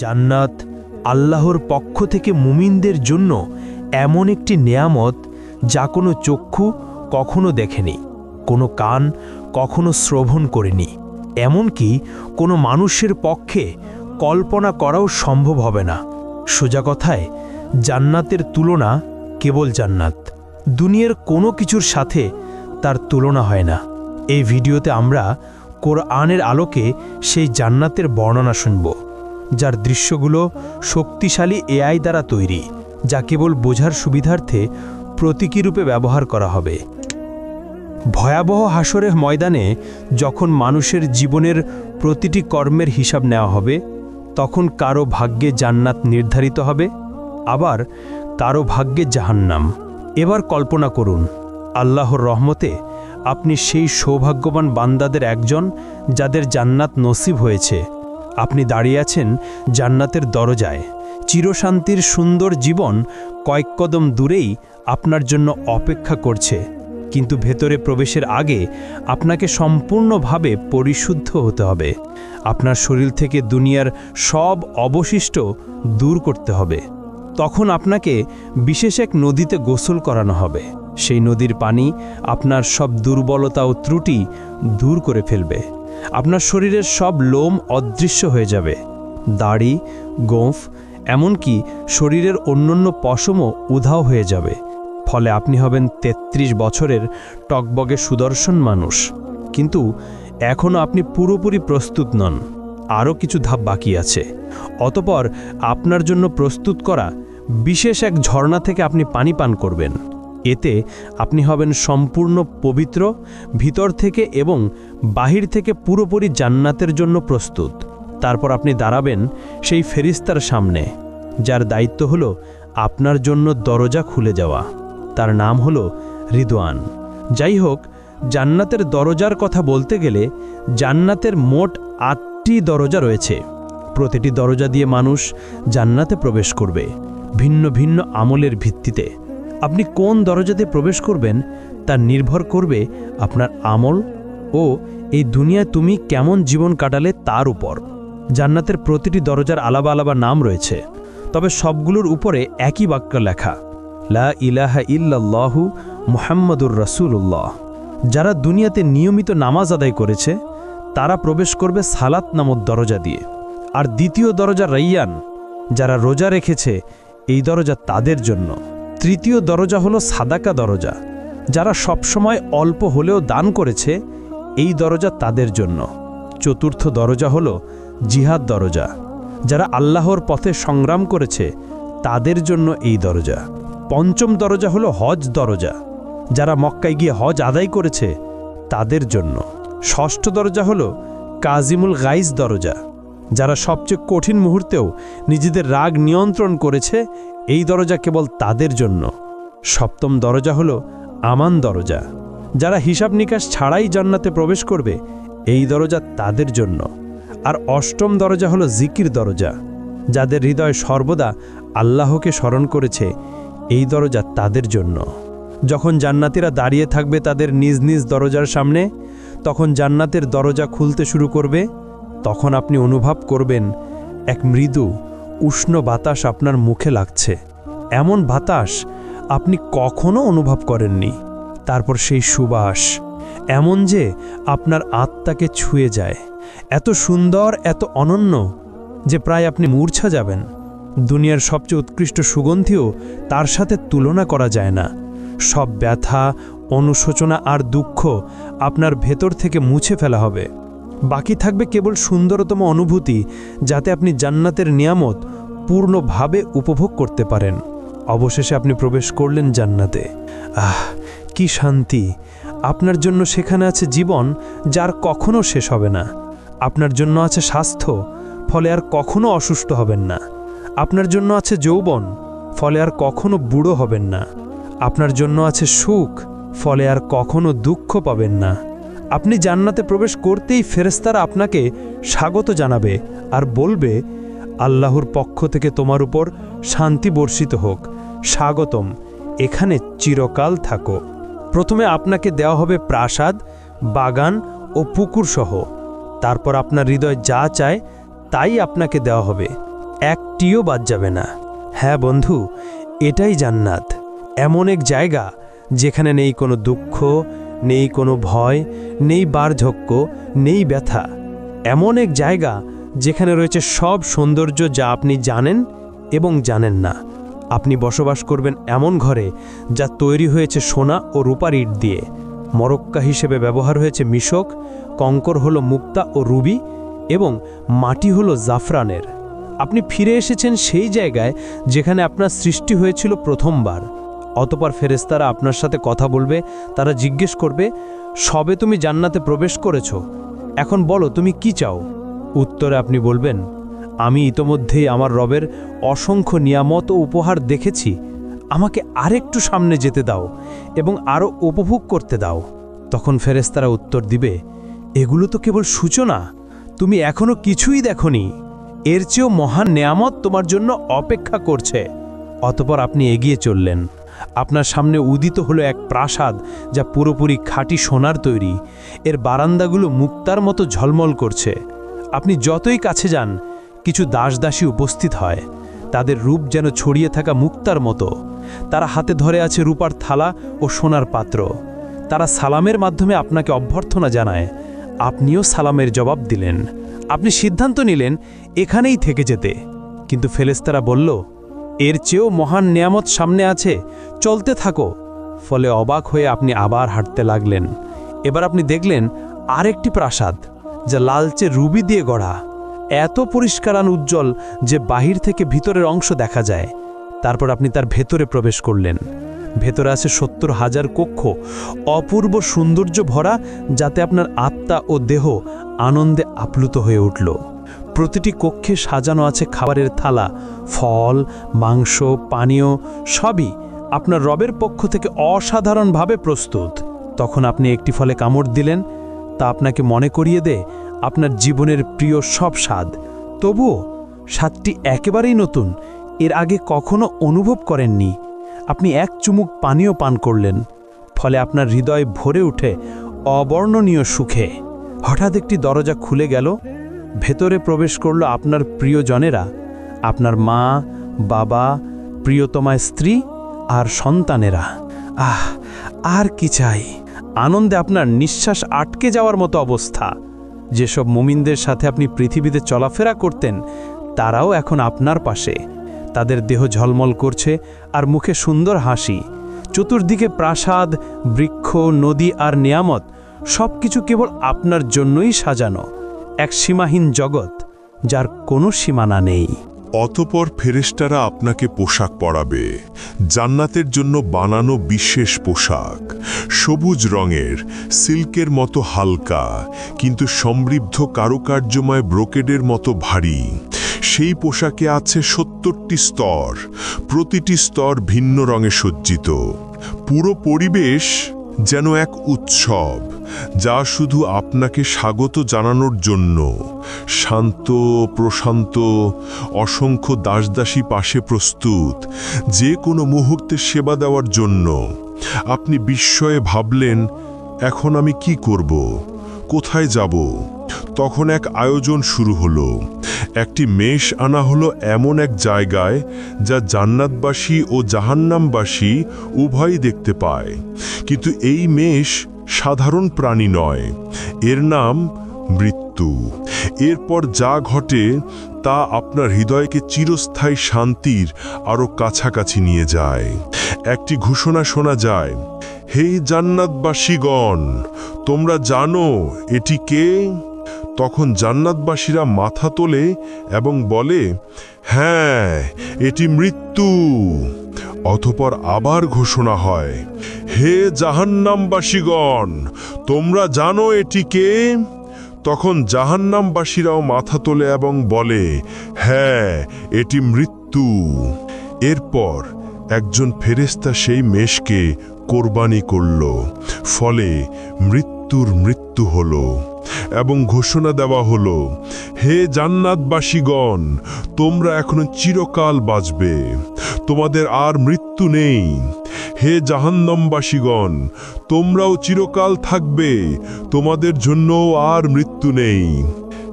জান্নাত আল্লাহর পক্ষ থেকে মুমিনদের জন্য এমন একটি নেয়ামত যা কোনো চক্ষু কখনো দেখেনি, কোনো কান কখনো শ্রবণ করেনি, এমনকি কোনো মানুষের পক্ষে কল্পনা করাও সম্ভব হবে না। সোজা কথায় জান্নাতের তুলনা কেবল জান্নাত, দুনিয়ার কোনো কিছুর সাথে তার তুলনা হয় না। এই ভিডিওতে আমরা কোরআনের আলোকে সেই জান্নাতের বর্ণনা শুনব, যার দৃশ্যগুলো শক্তিশালী এআই দ্বারা তৈরি, যা কেবল বোঝার সুবিধার্থে প্রতীকী রূপে ব্যবহার করা হবে। ভয়াবহ হাসরের ময়দানে যখন মানুষের জীবনের প্রতিটি কর্মের হিসাব নেওয়া হবে, তখন কারো ভাগ্যে জান্নাত নির্ধারিত হবে, আবার কারো ভাগ্যে জাহান্নাম। এবার কল্পনা করুন, আল্লাহর রহমতে আপনি সেই সৌভাগ্যবান বান্দাদের একজন যাদের জান্নাত নসিব হয়েছে। আপনি দাঁড়িয়ে আছেন জান্নাতের দরজায়। চিরশান্তির সুন্দর জীবন কয়েক কদম দূরেই আপনার জন্য অপেক্ষা করছে, কিন্তু ভেতরে প্রবেশের আগে আপনাকে সম্পূর্ণভাবে পরিশুদ্ধ হতে হবে। আপনার শরীর থেকে দুনিয়ার সব অবশিষ্ট দূর করতে হবে। তখন আপনাকে বিশেষ এক নদীতে গোসল করানো হবে। সেই নদীর পানি আপনার সব দুর্বলতা ও ত্রুটি দূর করে ফেলবে। আপনার শরীরের সব লোম অদৃশ্য হয়ে যাবে, দাড়ি, গোঁফ, এমনকি শরীরের অন্যান্য পশমও উধাও হয়ে যাবে। ফলে আপনি হবেন ৩৩ বছরের টকবগে সুদর্শন মানুষ। কিন্তু এখনও আপনি পুরোপুরি প্রস্তুত নন, আরও কিছু ধাপ বাকি আছে। অতঃপর আপনার জন্য প্রস্তুত করা বিশেষ এক ঝর্ণা থেকে আপনি পানি পান করবেন। এতে আপনি হবেন সম্পূর্ণ পবিত্র, ভিতর থেকে এবং বাহির থেকে পুরোপুরি জান্নাতের জন্য প্রস্তুত। তারপর আপনি দাঁড়াবেন সেই ফেরেশতার সামনে, যার দায়িত্ব হলো আপনার জন্য দরজা খুলে যাওয়া। তার নাম হলো রিদওয়ান। যাই হোক, জান্নাতের দরজার কথা বলতে গেলে জান্নাতের মোট ৮টি দরজা রয়েছে। প্রতিটি দরজা দিয়ে মানুষ জান্নাতে প্রবেশ করবে ভিন্ন ভিন্ন আমলের ভিত্তিতে। আপনি কোন দরজাতে প্রবেশ করবেন তা নির্ভর করবে আপনার আমল ও এই দুনিয়ায় তুমি কেমন জীবন কাটালে তার উপর। জান্নাতের প্রতিটি দরজার আলাদা আলাদা নাম রয়েছে, তবে সবগুলোর উপরে একই বাক্য লেখা, লা ইলাহা ইল্লাল্লাহু মুহাম্মাদুর রাসূলুল্লাহ। যারা দুনিয়াতে নিয়মিত নামাজ আদায় করেছে তারা প্রবেশ করবে সালাত নামক দরজা দিয়ে। আর দ্বিতীয় দরজা রাইয়ান, যারা রোজা রেখেছে এই দরজা তাদের জন্য। তৃতীয় দরজা হলো সাদাকা দরজা, যারা সবসময় অল্প হলেও দান করেছে এই দরজা তাদের জন্য। চতুর্থ দরজা হলো জিহাদ দরজা, যারা আল্লাহর পথে সংগ্রাম করেছে তাদের জন্য এই দরজা। পঞ্চম দরজা হলো হজ দরজা, যারা মক্কায় গিয়ে হজ আদায় করেছে তাদের জন্য। ষষ্ঠ দরজা হলো কাজিমুল গাইজ দরজা, যারা সবচেয়ে কঠিন মুহূর্তেও নিজেদের রাগ নিয়ন্ত্রণ করেছে এই দরজা কেবল তাদের জন্য। সপ্তম দরজা হলো আমান দরজা, যারা হিসাব নিকাশ ছাড়াই জান্নাতে প্রবেশ করবে এই দরজা তাদের জন্য। আর অষ্টম দরজা হলো জিকির দরজা, যাদের হৃদয় সর্বদা আল্লাহকে স্মরণ করেছে এই দরজা তাদের জন্য। যখন জান্নাতীরা দাঁড়িয়ে থাকবে তাদের নিজ নিজ দরজার সামনে, তখন জান্নাতের দরজা খুলতে শুরু করবে। তখন আপনি অনুভব করবেন এক মৃদু উষ্ণ বাতাস আপনার মুখে লাগছে, এমন বাতাস আপনি কখনো অনুভব করেননি। তারপর সেই সুবাস এমন যে আপনার আত্মাকে ছুঁয়ে যায়, এত সুন্দর, এত অনন্য যে প্রায় আপনি মূর্ছা যাবেন। দুনিয়ার সবচেয়ে উৎকৃষ্ট সুগন্ধিও তার সাথে তুলনা করা যায় না। সব ব্যথা, অনুশোচনা আর দুঃখ আপনার ভেতর থেকে মুছে ফেলা হবে। বাকি থাকবে কেবল সুন্দরতম অনুভূতি, যাতে আপনি জান্নাতের নিয়ামত পূর্ণভাবে উপভোগ করতে পারেন। অবশেষে আপনি প্রবেশ করলেন জান্নাতে। কি শান্তি! আপনার জন্য সেখানে আছে জীবন, যার কখনো শেষ হবে না। আপনার জন্য আছে স্বাস্থ্য, ফলে আর কখনো অসুস্থ হবেন না। আপনার জন্য আছে যৌবন, ফলে আর কখনো বুড়ো হবেন না। আপনার জন্য আছে সুখ, ফলে আর কখনো দুঃখ পাবেন না। আপনি জান্নাতে প্রবেশ করতেই ফেরেশতারা আপনাকে স্বাগত জানাবে আর বলবে, আল্লাহর পক্ষ থেকে তোমার উপর শান্তি বর্ষিত হোক, স্বাগতম, এখানে চিরকাল থাকো। প্রথমে আপনাকে দেওয়া হবে প্রাসাদ, বাগান ও পুকুর সহ। তারপর আপনার হৃদয় যা চায় তাই আপনাকে দেওয়া হবে। একটিও বাদ যাবে না। হ্যাঁ বন্ধু, এটাই জান্নাত। এমন এক জায়গা যেখানে নেই কোনো দুঃখ, নেই কোনো ভয়, নেই বার্ধক্য, নেই ব্যথা। এমন এক জায়গা যেখানে রয়েছে সব সৌন্দর্য যা আপনি জানেন এবং জানেন না। আপনি বসবাস করবেন এমন ঘরে যা তৈরি হয়েছে সোনা ও রূপার ইট দিয়ে। মরক্কা হিসেবে ব্যবহার হয়েছে মিশক, কঙ্কর হলো মুক্তা ও রুবি এবং মাটি হলো জাফরানের। আপনি ফিরে এসেছেন সেই জায়গায় যেখানে আপনার সৃষ্টি হয়েছিল প্রথমবার। অতঃপর ফেরেশতারা আপনার সাথে কথা বলবে। তারা জিজ্ঞেস করবে, সবে তুমি জান্নাতে প্রবেশ করেছো, এখন বলো তুমি কি চাও। উত্তরে আপনি বলবেন, আমি ইতোমধ্যেই আমার রবের অসংখ্য নিয়ামত ও উপহার দেখেছি, আমাকে আরেকটু সামনে যেতে দাও এবং আরও উপভোগ করতে দাও। তখন ফেরেশতারা উত্তর দিবে, এগুলো তো কেবল সূচনা, তুমি এখনো কিছুই দেখোনি, এর চেয়েও মহান নেয়ামত তোমার জন্য অপেক্ষা করছে। অতঃপর আপনি এগিয়ে চললেন। আপনার সামনে উদিত হলো এক প্রাসাদ যা পুরোপুরি খাঁটি সোনার তৈরি। এর বারান্দাগুলো মুক্তার মতো ঝলমল করছে। আপনি যতই কাছে যান, কিছু দাসদাসী উপস্থিত হয়। তাদের রূপ যেন ছড়িয়ে থাকা মুক্তার মতো। তারা হাতে ধরে আছে রূপার থালা ও সোনার পাত্র। তারা সালামের মাধ্যমে আপনাকে অভ্যর্থনা জানায়। আপনিও সালামের জবাব দিলেন। আপনি সিদ্ধান্ত নিলেন এখানেই থেকে যেতে, কিন্তু ফেরেশতারা বলল, এর চেয়েও মহান নেয়ামত সামনে আছে, চলতে থাকো। ফলে অবাক হয়ে আপনি আবার হাঁটতে লাগলেন। এবার আপনি দেখলেন আরেকটি প্রাসাদ যা লালচে রুবি দিয়ে গড়া, এত পরিষ্কার আর উজ্জ্বল যে বাহির থেকে ভিতরের অংশ দেখা যায়। তারপর আপনি তার ভেতরে প্রবেশ করলেন। ভেতরে আছে ৭০,০০০ কক্ষ, অপূর্ব সৌন্দর্য ভরা, যাতে আপনার আত্মা ও দেহ আনন্দে আপ্লুত হয়ে উঠল। প্রতিটি কক্ষে সাজানো আছে খাবারের থালা, ফল, মাংস, পানীয়, সবই আপনার রবের পক্ষ থেকে অসাধারণভাবে প্রস্তুত। তখন আপনি একটি ফলে কামড় দিলেন। তা আপনাকে মনে করিয়ে দেয় আপনার জীবনের প্রিয় সব স্বাদ। তবুও স্বাদটি একেবারেই নতুন, এর আগে কখনো অনুভব করেননি। আপনি এক চুমুক পানীয় পান করলেন, ফলে আপনার হৃদয় ভরে উঠে অবর্ণনীয় সুখে। হঠাৎ একটি দরজা খুলে গেল। ভেতরে প্রবেশ করল আপনার প্রিয়জনেরা, আপনার মা, বাবা, প্রিয়তমা স্ত্রী আর সন্তানেরা। আর কি চাই! আনন্দে আপনার নিঃশ্বাস আটকে যাওয়ার মতো অবস্থা। যেসব মুমিনদের সাথে আপনি পৃথিবীতে চলাফেরা করতেন, তারাও এখন আপনার পাশে। তাদের দেহ ঝলমল করছে আর মুখে সুন্দর হাসি। চতুর্দিকে প্রাসাদ, বৃক্ষ, নদী আর নিয়ামত, সবকিছু কেবল আপনার জন্যই সাজানো। এক সীমাহীন জগৎ যার কোনো সীমানা নেই। অতঃপর ফেরেশতারা আপনাকে পোশাক পরাবে, জান্নাতের জন্য বানানো বিশেষ পোশাক, সবুজ রঙের, সিল্কের মতো হালকা কিন্তু সমৃদ্ধ কারুকার্যময় ব্রোকেডের মতো ভারী। সেই পোশাকে আছে ৭০টি স্তর, প্রতিটি স্তর ভিন্ন রঙে সজ্জিত। পুরো পরিবেশ যেন এক উৎসব, যা শুধু আপনাকে স্বাগত জানানোর জন্য। শান্ত, প্রশান্ত, অসংখ্য দাসদাসী পাশে প্রস্তুত, যে কোনো মুহূর্তে সেবা দেওয়ার জন্য। আপনি বিস্ময়ে ভাবলেন, এখন আমি কি করব, কোথায় যাব? তখন এক আয়োজন শুরু হলো। একটি মেষ আনা হলো এমন এক জায়গায় যা জান্নাতবাসী ও জাহান্নামবাসী উভয়ই দেখতে পায়। কিন্তু এই মেষ সাধারণ প্রাণী নয়, এর নাম মৃত্যু। এরপর যা ঘটে তা আপনার হৃদয়কে চিরস্থায়ী শান্তির আরও কাছাকাছি নিয়ে যায়। একটি ঘোষণা শোনা যায়, হে জান্নাতবাসীগণ, তোমরা জানো এটি কে? তখন জান্নাতবাসীরা মাথা তোলে এবং বলে, হ্যাঁ, এটি মৃত্যু। অতঃপর আবার ঘোষণা হয়, হে জাহান্নামবাসীগণ, তোমরা জানো এটি কে? তখন জাহান্নামবাসীরাও মাথা তোলে এবং বলে, হ্যাঁ, এটি মৃত্যু। এরপর একজন ফেরেশতা সেই মেষকে কোরবানি করল, ফলে মৃত্যুর মৃত্যু হলো। এবং ঘোষণা দেওয়া হলো, হে জান্নাতবাসীগণ, তোমরা এখনো চিরকাল বাঁচবে, তোমাদের আর মৃত্যু নেই। হে জাহান্নামবাসীগণ, তোমরাও চিরকাল থাকবে, তোমাদের জন্য আর মৃত্যু নেই।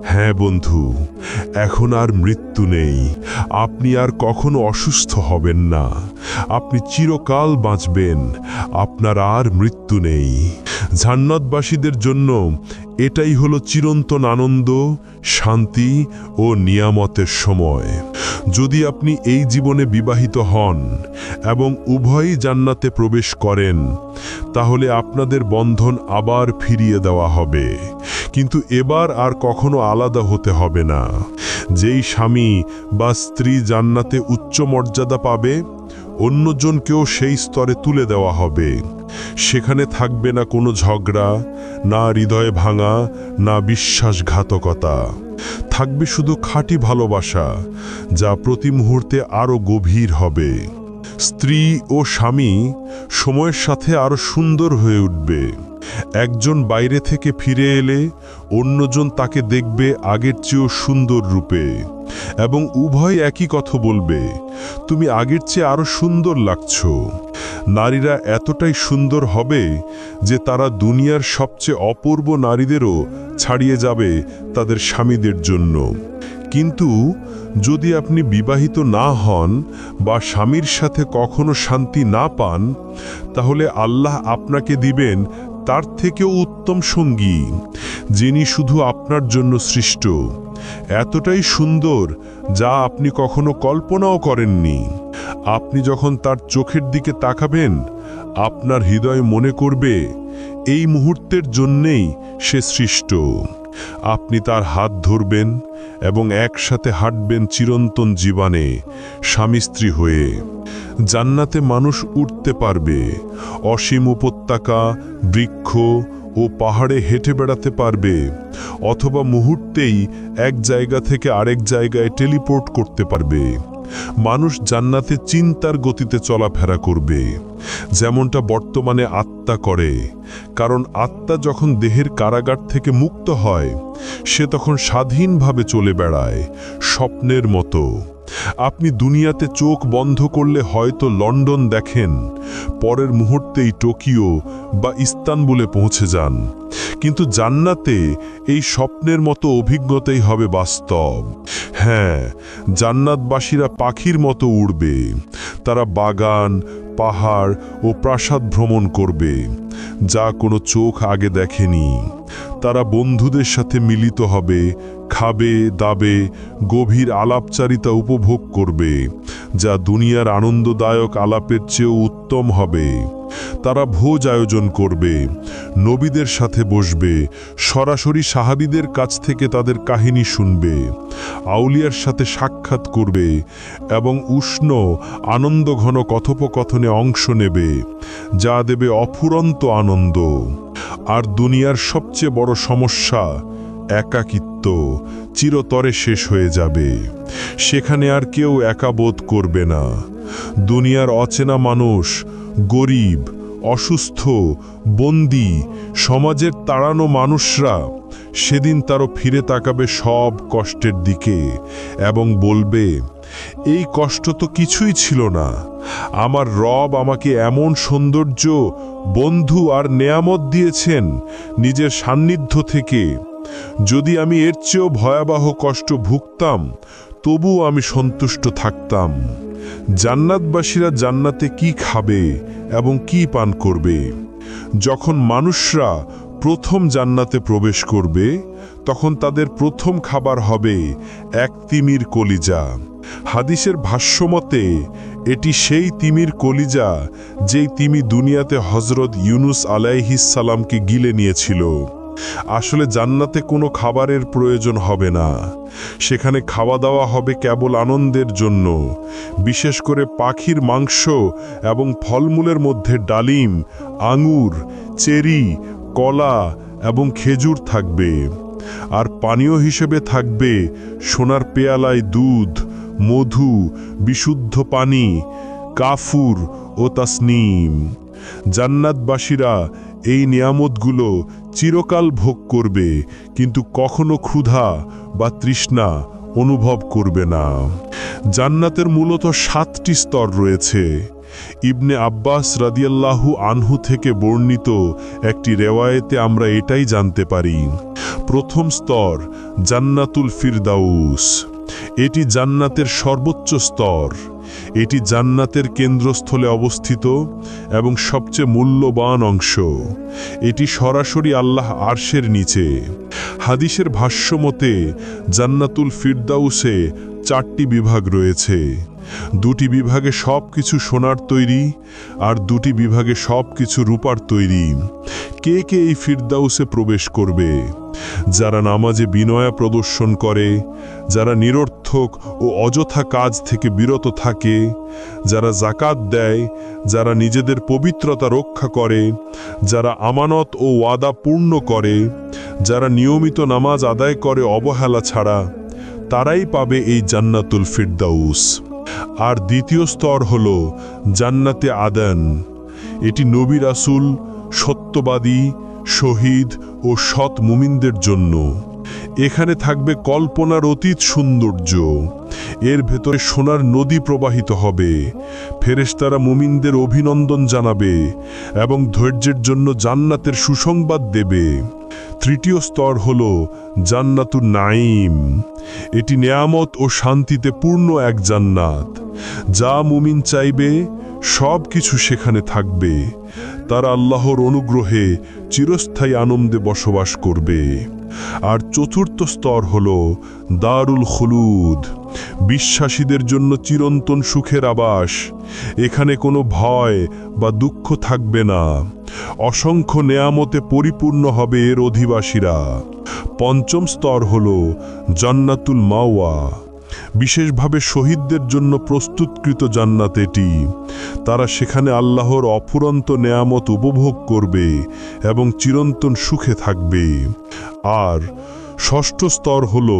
হ্যাঁ বন্ধু, এখন আর মৃত্যু নেই। আপনি আর কখনো অসুস্থ হবেন না। আপনি চিরকাল বাঁচবেন। আপনার আর মৃত্যু নেই। জান্নাতবাসীদের জন্য এটাই হলো চিরন্তন আনন্দ, শান্তি ও নিয়ামতের সময়। যদি আপনি এই জীবনে বিবাহিত হন এবং উভয়ই জান্নাতে প্রবেশ করেন, তাহলে আপনাদের বন্ধন আবার ফিরিয়ে দেওয়া হবে। কিন্তু এবার আর কখনো আলাদা হতে হবে না। যেই স্বামী বা স্ত্রী জান্নাতে উচ্চ মর্যাদা পাবে, অন্যজনকেও সেই স্তরে তুলে দেওয়া হবে। সেখানে থাকবে না কোনো ঝগড়া, না হৃদয় ভাঙা, না বিশ্বাসঘাতকতা। থাকবে শুধু খাঁটি ভালোবাসা, যা প্রতি মুহূর্তে আরও গভীর হবে। স্ত্রী ও স্বামী সময়ের সাথে আরও সুন্দর হয়ে উঠবে। একজন বাইরে থেকে ফিরে এলে অন্যজন তাকে দেখবে আগের চেয়েও সুন্দর রূপে, এবং উভয় একই কথা বলবে, তুমি আগের চেয়ে আরও সুন্দর লাগছো। নারীরা এতটাই সুন্দর হবে যে তারা দুনিয়ার সবচেয়ে অপূর্ব নারীদেরও ছাড়িয়ে যাবে তাদের স্বামীদের জন্য। কিন্তু যদি আপনি বিবাহিত না হন বা স্বামীর সাথে কখনো শান্তি না পান, তাহলে আল্লাহ আপনাকে দিবেন তার থেকেও উত্তম সঙ্গী, যিনি শুধু আপনার জন্য সৃষ্ট, এতটাই সুন্দর যা আপনি কখনো কল্পনাও করেননি। আপনি যখন তার চোখের দিকে তাকাবেন, আপনার হৃদয় মনে করবে এই মুহূর্তের জন্যেই সে সৃষ্ট। আপনি তার হাত ধরবেন এবং একসাথে হাঁটবেন চিরন্তন জীবনে স্বামী স্ত্রী হয়ে। জান্নাতে মানুষ উঠতে পারবে, অসীম উপত্যকা, বৃক্ষ ও পাহাড়ে হেঁটে বেড়াতে পারবে, অথবা মুহূর্তেই এক জায়গা থেকে আরেক জায়গায় টেলিপোর্ট করতে পারবে। মানুষ জান্নাতে চিন্তার গতিতে চলাফেরা করবে, যেমনটা বর্তমানে আত্মা করে। কারণ আত্মা যখন দেহের কারাগার থেকে মুক্ত হয়, সে তখন স্বাধীনভাবে চলে বেড়ায়, স্বপ্নের মতো। আপনি দুনিয়াতে চোখ বন্ধ করলে হয়তো লন্ডন দেখেন, পরের মুহূর্তেই টোকিও বা ইস্তানবুলে পৌঁছে যান। কিন্তু জান্নাতে এই স্বপ্নের মতো অভিজ্ঞতাই হবে বাস্তব। হ্যাঁ, জান্নাতবাসীরা পাখির মতো উড়বে। তারা বাগান, পাহাড় ও প্রাসাদ ভ্রমণ করবে, যা কোনো চোখ আগে দেখেনি। তারা বন্ধুদের সাথে মিলিত হবে, খাবে, দাবে, গভীর আলাপচারিতা উপভোগ করবে, যা দুনিয়ার আনন্দদায়ক আলাপের চেয়েও উত্তম হবে। তারা ভোজ আয়োজন করবে, নবীদের সাথে বসবে, সরাসরি সাহাবীদের কাছ থেকে তাদের কাহিনী শুনবে, আউলিয়ার সাথে সাক্ষাৎ করবে এবং উষ্ণ আনন্দঘন কথোপকথনে অংশ নেবে, যা দেবে অফুরন্ত আনন্দ। আর দুনিয়ার সবচেয়ে বড় সমস্যা, একাকিত্ব, চিরতরে শেষ হয়ে যাবে। সেখানে আর কেউ একা বোধ করবে না। দুনিয়ার অচেনা মানুষ, গরিব, অসুস্থ, বন্দী, সমাজের তাড়ানো মানুষরা সেদিন তারও ফিরে তাকাবে সব কষ্টের দিকে এবং বলবে, এই কষ্ট তো কিছুই ছিল না। আমার রব আমাকে এমন সৌন্দর্য, বন্ধু আর নেয়ামত দিয়েছেন নিজের সান্নিধ্য থেকে। যদি আমি এর চেয়েও ভয়াবহ কষ্ট ভুগতাম, তবুও আমি সন্তুষ্ট থাকতাম। জান্নাতবাসীরা জান্নাতে কি খাবে এবং কি পান করবে? যখন মানুষরা প্রথম জান্নাতে প্রবেশ করবে, তখন তাদের প্রথম খাবার হবে এক তিমির কলিজা। হাদিসের ভাষ্যমতে এটি সেই তিমির কলিজা যেই তিমি দুনিয়াতে হজরত ইউনুস আলাইহিস সালামকে গিলে নিয়েছিল। আসলে জান্নাতে কোনো খাবারের প্রয়োজন হবে না। সেখানে খাওয়া দাওয়া হবে কেবল আনন্দের জন্য। বিশেষ করে পাখির মাংস এবং ফলমূলের মধ্যে ডালিম, আঙুর, চেরি, কলা এবং খেজুর থাকবে। আর পানীয় হিসেবে থাকবে সোনার পেয়ালায় দুধ, মধু, বিশুদ্ধ পানি, কাফুর ও তাসনিম। জান্নাতবাসীরা এই নিয়ামতগুলো চিরকাল ভোগ করবে, কিন্তু কখনো ক্ষুধা বা তৃষ্ণা অনুভব করবে না। জান্নাতের মূলত 7টি স্তর রয়েছে। ইবনে আব্বাস রাদিয়াল্লাহু আনহু থেকে বর্ণিত একটি রেওয়ায়েতে আমরা এটাই জানতে পারি। প্রথম স্তর, জান্নাতুল ফিরদাউস। এটি জান্নাতের সর্বোচ্চ স্তর। এটি জান্নাতের কেন্দ্রস্থলে অবস্থিত এবং সবচেয়ে মূল্যবান অংশ। এটি সরাসরি আল্লাহ আরশের নিচে। হাদিসের ভাষ্য মতে জান্নাতুল ফিরদাউসে 4টি বিভাগ রয়েছে। 2টি বিভাগে সব কিছু সোনার তৈরি, আর 2টি বিভাগে সব কিছু রূপার তৈরি। কে কে এই ফিরদাউসে প্রবেশ করবে? যারা নামাজে বিনয়া প্রদর্শন করে, যারা নিরর্থক ও অযথা কাজ থেকে বিরত থাকে, যারা যাকাত দেয়, যারা নিজেদের পবিত্রতা রক্ষা করে, যারা আমানত ও ওয়াদা পূর্ণ করে, যারা নিয়মিত নামাজ আদায় করে অবহেলা ছাড়া, তারাই পাবে এই জান্নাতুল ফিরদাউস। আর দ্বিতীয় স্তর হল জান্নাতে আদন। এটি নবী রাসূল, সত্যবাদী, শহীদ ও সৎ মুমিনদের জন্য। এখানে থাকবে কল্পনার অতীত সৌন্দর্য। এর ভেতরে সোনার নদী প্রবাহিত হবে। ফেরেশতারা মুমিনদের অভিনন্দন জানাবে এবং ধৈর্যের জন্য জান্নাতের সুসংবাদ দেবে। তৃতীয় স্তর হল জান্নাতুন নাঈম। এটি নেয়ামত ও শান্তিতে পূর্ণ এক জান্নাত। যা মুমিন চাইবে সব কিছু সেখানে থাকবে। তারা আল্লাহর অনুগ্রহে চিরস্থায়ী আনন্দে বসবাস করবে। আর চতুর্থ স্তর হল দারুল খুলুদ। বিশ্বাসীদের জন্য চিরন্তন সুখের আবাস। এখানে কোনো ভয় বা দুঃখ থাকবে না। অসংখ্য নেয়ামতে পরিপূর্ণ হবে এর অধিবাসীরা। পঞ্চম স্তর হল জান্নাতুল মাওয়া। বিশেষভাবে শহীদদের জন্য প্রস্তুতকৃত জান্নাত এটি। তারা সেখানে আল্লাহর অফুরন্ত নেয়ামত উপভোগ করবে এবং চিরন্তন সুখে থাকবে। আর ষষ্ঠ স্তর হল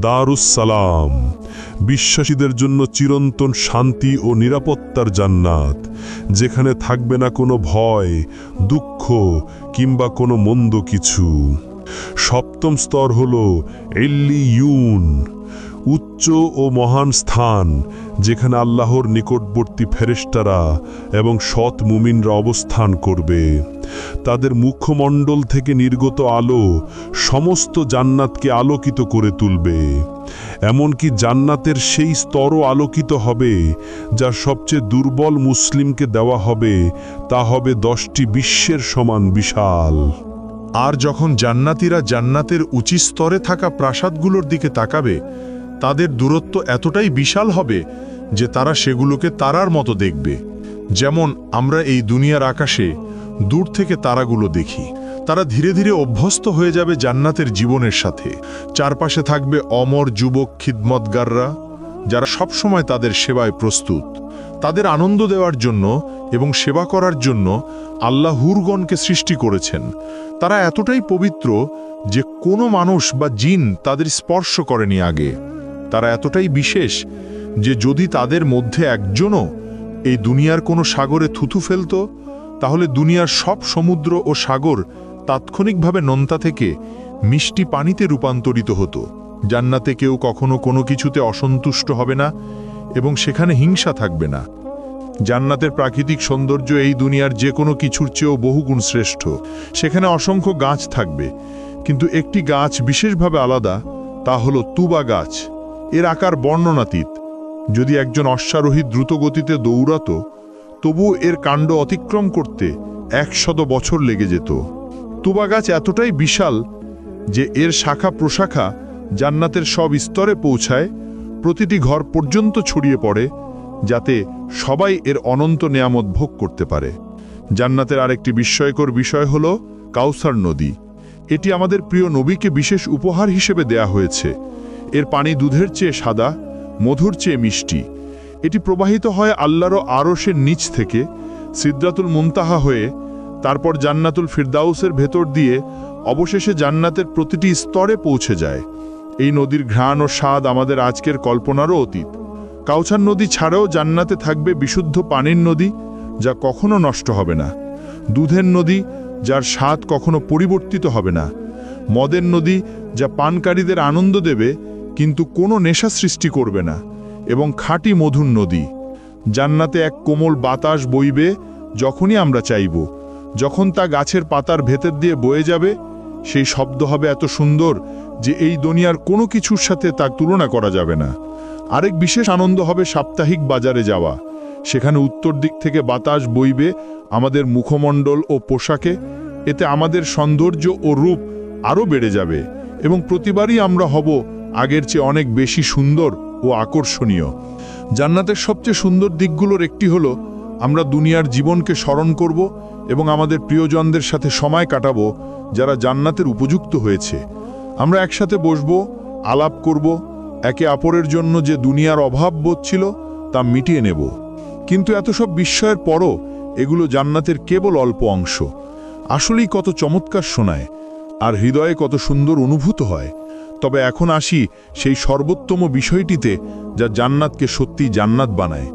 দারুস সালাম। বিশ্বাসীদের জন্য চিরন্তন শান্তি ও নিরাপত্তার জান্নাত, যেখানে থাকবে না কোনো ভয়, দুঃখ কিংবা কোনো মন্দ কিছু। সপ্তম স্তর হল ইল্লিয়ুন, উচ্চ ও মহান স্থান, যেখানে আল্লাহর নিকটবর্তী ফেরেশতারা এবং সৎ মুমিনরা অবস্থান করবে। তাদের মুখমণ্ডল থেকে নির্গত আলো সমস্ত জান্নাতকে আলোকিত করে তুলবে। এমনকি জান্নাতের সেই স্তরও আলোকিত হবে যা সবচেয়ে দুর্বল মুসলিমকে দেওয়া হবে। তা হবে 10টি বিশ্বের সমান বিশাল। আর যখন জান্নাতীরা জান্নাতের উঁচু স্তরে থাকা প্রাসাদগুলোর দিকে তাকাবে, তাদের দূরত্ব এতটাই বিশাল হবে যে তারা সেগুলোকে তারার মতো দেখবে। যেমন আমরা এই দুনিয়ার আকাশে দূর থেকে তারাগুলো দেখি। তারা ধীরে ধীরে অভ্যস্ত হয়ে যাবে জান্নাতের জীবনের সাথে। চারপাশে থাকবে অমর যুবক খিদমতগাররা, যারা সবসময় তাদের সেবায় প্রস্তুত। তাদের আনন্দ দেওয়ার জন্য এবং সেবা করার জন্য আল্লাহ হুরগণকে সৃষ্টি করেছেন। তারা এতটাই পবিত্র যে কোনো মানুষ বা জিন তাদের স্পর্শ করেনি আগে। তারা এতটাই বিশেষ যে যদি তাদের মধ্যে একজনও এই দুনিয়ার কোনো সাগরে থুথু ফেলত, তাহলে দুনিয়ার সব সমুদ্র ও সাগর তাৎক্ষণিকভাবে নোনতা থেকে মিষ্টি পানিতে রূপান্তরিত হতো। জান্নাতে কেউ কখনো কোনো কিছুতে অসন্তুষ্ট হবে না এবং সেখানে হিংসা থাকবে না। জান্নাতের প্রাকৃতিক সৌন্দর্য এই দুনিয়ার যে কোনো কিছুর চেয়েও বহুগুণ শ্রেষ্ঠ। সেখানে অসংখ্য গাছ থাকবে, কিন্তু একটি গাছ বিশেষভাবে আলাদা, তা হলো তুবা গাছ। এর আকার বর্ণনাতীত। যদি একজন অশ্বারোহী দ্রুত গতিতে দৌড়াতো, তবু এর কাণ্ড অতিক্রম করতে 100 বছর লেগে যেত। তুবা গাছ এতটাই বিশাল যে এর শাখা প্রশাখা জান্নাতের সব স্তরে পৌঁছায়, প্রতিটি ঘর পর্যন্ত ছড়িয়ে পড়ে, যাতে সবাই এর অনন্ত নেয়ামত ভোগ করতে পারে। জান্নাতের আরেকটি বিস্ময়কর বিষয় হল কাউসার নদী। এটি আমাদের প্রিয় নবীকে বিশেষ উপহার হিসেবে দেয়া হয়েছে। এর পানি দুধের চেয়ে সাদা, মধুর চেয়ে মিষ্টি। এটি প্রবাহিত হয় আল্লাহর আরশের নিচ থেকে সিদরাতুল মুনতাহা হয়ে, তারপর জান্নাতুল ফিরদাউসের ভেতর দিয়ে অবশেষে জান্নাতের প্রতিটি স্তরে পৌঁছে যায়। এই নদীর ঘ্রাণ ও স্বাদ আমাদের আজকের কল্পনারও অতীত। কাউসার নদী ছাড়াও জান্নাতে থাকবে বিশুদ্ধ পানির নদী, যা কখনো নষ্ট হবে না। দুধের নদী, যার স্বাদ কখনো পরিবর্তিত হবে না। মদের নদী, যা পানকারীদের আনন্দ দেবে কিন্তু কোনো নেশা সৃষ্টি করবে না। এবং খাঁটি মধুর নদী। জান্নাতে এক কোমল বাতাস বইবে যখনই আমরা চাইব। যখন তা গাছের পাতার ভেতর দিয়ে বয়ে যাবে, সেই শব্দ হবে এত সুন্দর যে এই দুনিয়ার কোনো কিছুর সাথে তার তুলনা করা যাবে না। আরেক বিশেষ আনন্দ হবে সাপ্তাহিক বাজারে যাওয়া। সেখানে উত্তর দিক থেকে বাতাস বইবে আমাদের মুখমণ্ডল ও পোশাকে। এতে আমাদের সৌন্দর্য ও রূপ আরও বেড়ে যাবে এবং প্রতিবারই আমরা হব আগের চেয়ে অনেক বেশি সুন্দর ও আকর্ষণীয়। জান্নাতের সবচেয়ে সুন্দর দিকগুলোর একটি হলো আমরা দুনিয়ার জীবনকে স্মরণ করব এবং আমাদের প্রিয়জনদের সাথে সময় কাটাবো যারা জান্নাতের উপযুক্ত হয়েছে। আমরা একসাথে বসবো, আলাপ করব, একে অপরের জন্য যে দুনিয়ার অভাব বোধ ছিল তা মিটিয়ে নেব। কিন্তু এত সব বিস্ময়ের পরও এগুলো জান্নাতের কেবল অল্প অংশ। আসলেই কত চমৎকার শোনায় আর হৃদয়ে কত সুন্দর অনুভূত হয়। তবে এখন আসি সেই সর্বোত্তম বিষয়টিতে যা জান্নাতকে সত্যি জান্নাত বানায়।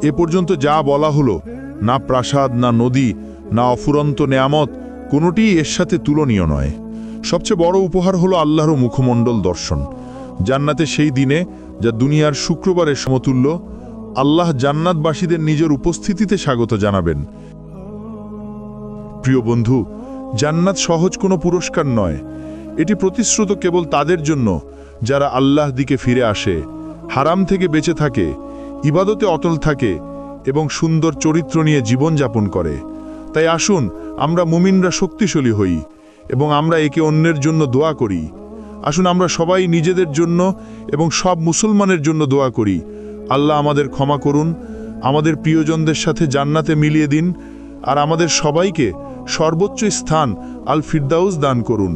এ পর্যন্ত যা বলা হলো, না প্রাসাদ, না নদী, না অফুরন্ত নেয়ামত, কোনোটিই এর সাথে তুলনীয় নয়। সবচেয়ে বড় উপহার হলো আল্লাহর মুখমণ্ডল দর্শন। জান্নাতে সেই দিনে, যা দুনিয়ার শুক্রবারের সমতুল্য, আল্লাহ জান্নাতবাসীদের নিজের উপস্থিতিতে স্বাগত জানাবেন। প্রিয় বন্ধু, জান্নাত সহজ কোনো পুরস্কার নয়। এটি প্রতিশ্রুত কেবল তাদের জন্য যারা আল্লাহর দিকে ফিরে আসে, হারাম থেকে বেঁচে থাকে, ইবাদতে অটল থাকে এবং সুন্দর চরিত্র নিয়ে জীবনযাপন করে। তাই আসুন আমরা মুমিনরা শক্তিশালী হই এবং আমরা একে অন্যের জন্য দোয়া করি। আসুন আমরা সবাই নিজেদের জন্য এবং সব মুসলমানের জন্য দোয়া করি। আল্লাহ আমাদের ক্ষমা করুন, আমাদের প্রিয়জনদের সাথে জান্নাতে মিলিয়ে দিন আর আমাদের সবাইকে সর্বোচ্চ স্থান আল ফিরদাউস দান করুন।